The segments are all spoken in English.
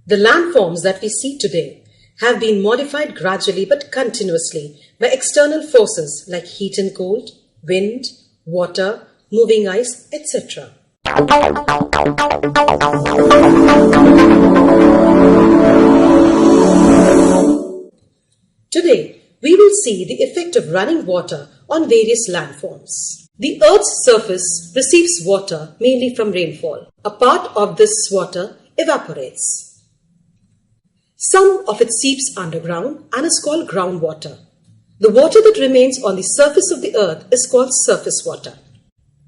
The landforms that we see today have been modified gradually but continuously by external forces like heat and cold, wind, water, moving ice, etc. Today, we will see the effect of running water on various landforms. The Earth's surface receives water mainly from rainfall. A part of this water evaporates. Some of it seeps underground and is called groundwater. The water that remains on the surface of the earth is called surface water.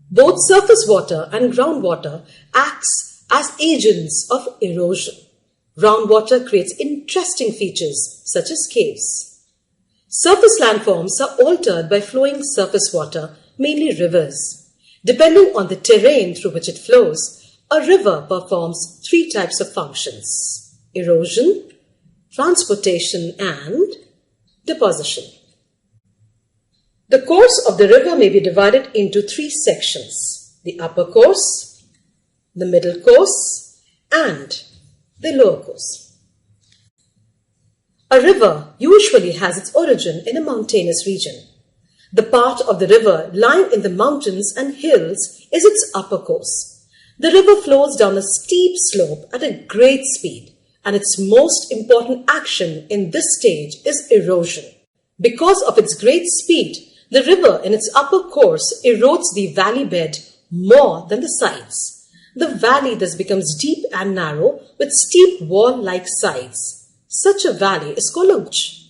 Both surface water and groundwater acts as agents of erosion. Groundwater creates interesting features such as caves. Surface landforms are altered by flowing surface water, mainly rivers. Depending on the terrain through which it flows, a river performs three types of functions: erosion, transportation, and deposition. The course of the river may be divided into three sections: the upper course, the middle course, and the lower course. A river usually has its origin in a mountainous region. The part of the river lying in the mountains and hills is its upper course. The river flows down a steep slope at a great speed, and its most important action in this stage is erosion. Because of its great speed, the river in its upper course erodes the valley bed more than the sides. The valley thus becomes deep and narrow with steep wall-like sides. Such a valley is called a gorge.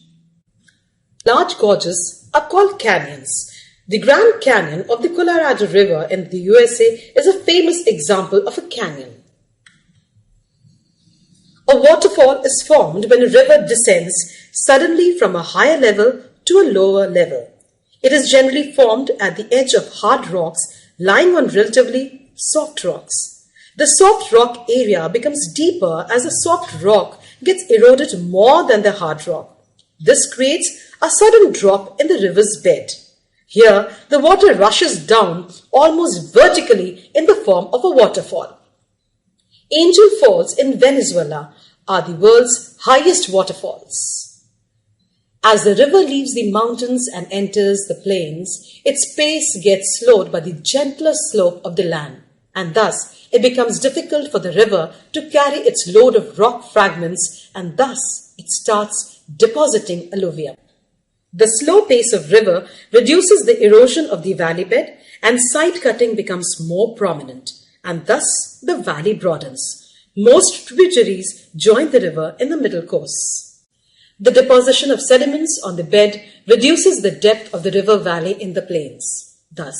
Large gorges are called canyons. The Grand Canyon of the Colorado River in the USA is a famous example of a canyon. A waterfall is formed when a river descends suddenly from a higher level to a lower level. It is generally formed at the edge of hard rocks lying on relatively soft rocks. The soft rock area becomes deeper as the soft rock gets eroded more than the hard rock. This creates a sudden drop in the river's bed. Here, the water rushes down almost vertically in the form of a waterfall. Angel Falls in Venezuela are the world's highest waterfalls. As the river leaves the mountains and enters the plains, its pace gets slowed by the gentler slope of the land, and thus it becomes difficult for the river to carry its load of rock fragments, and thus it starts depositing alluvium. The slow pace of river reduces the erosion of the valley bed, and side cutting becomes more prominent, and thus the valley broadens. Most tributaries join the river in the middle course. The deposition of sediments on the bed reduces the depth of the river valley in the plains. Thus,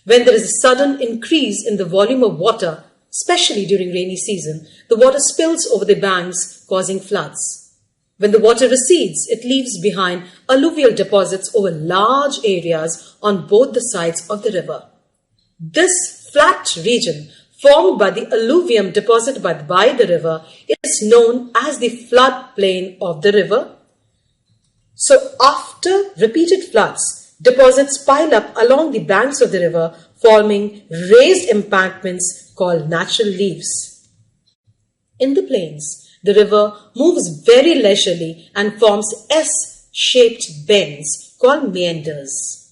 when there is a sudden increase in the volume of water, especially during rainy season, the water spills over the banks, causing floods. When the water recedes, it leaves behind alluvial deposits over large areas on both the sides of the river. This flat region formed by the alluvium deposited by the river is known as the floodplain of the river. So after repeated floods, deposits pile up along the banks of the river, forming raised embankments called natural leaves. In the plains, the river moves very leisurely and forms S-shaped bends called meanders.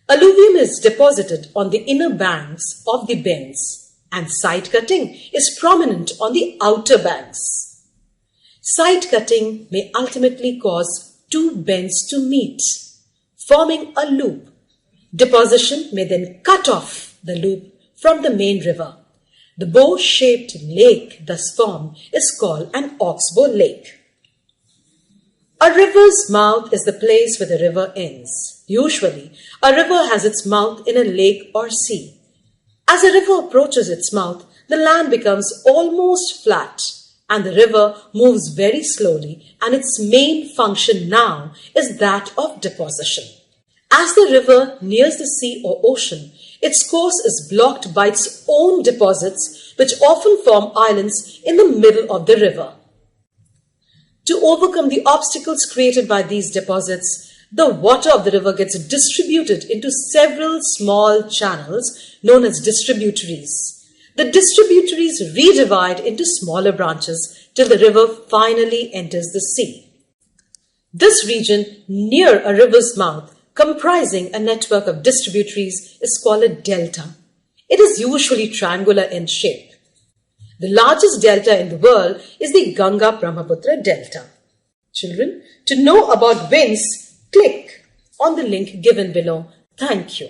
Alluvium is deposited on the inner banks of the bends, and side cutting is prominent on the outer banks. Side cutting may ultimately cause two bends to meet, forming a loop. Deposition may then cut off the loop from the main river. The bow-shaped lake thus formed is called an oxbow lake. A river's mouth is the place where the river ends. Usually, a river has its mouth in a lake or sea. As a river approaches its mouth, the land becomes almost flat, and the river moves very slowly, and its main function now is that of deposition. As the river nears the sea or ocean, its course is blocked by its own deposits, which often form islands in the middle of the river. To overcome the obstacles created by these deposits, the water of the river gets distributed into several small channels known as distributaries. The distributaries redivide into smaller branches till the river finally enters the sea. This region near a river's mouth, comprising a network of distributaries, is called a delta. It is usually triangular in shape. The largest delta in the world is the Ganga-Brahmaputra Delta. Children, to know about winds, click on the link given below. Thank you.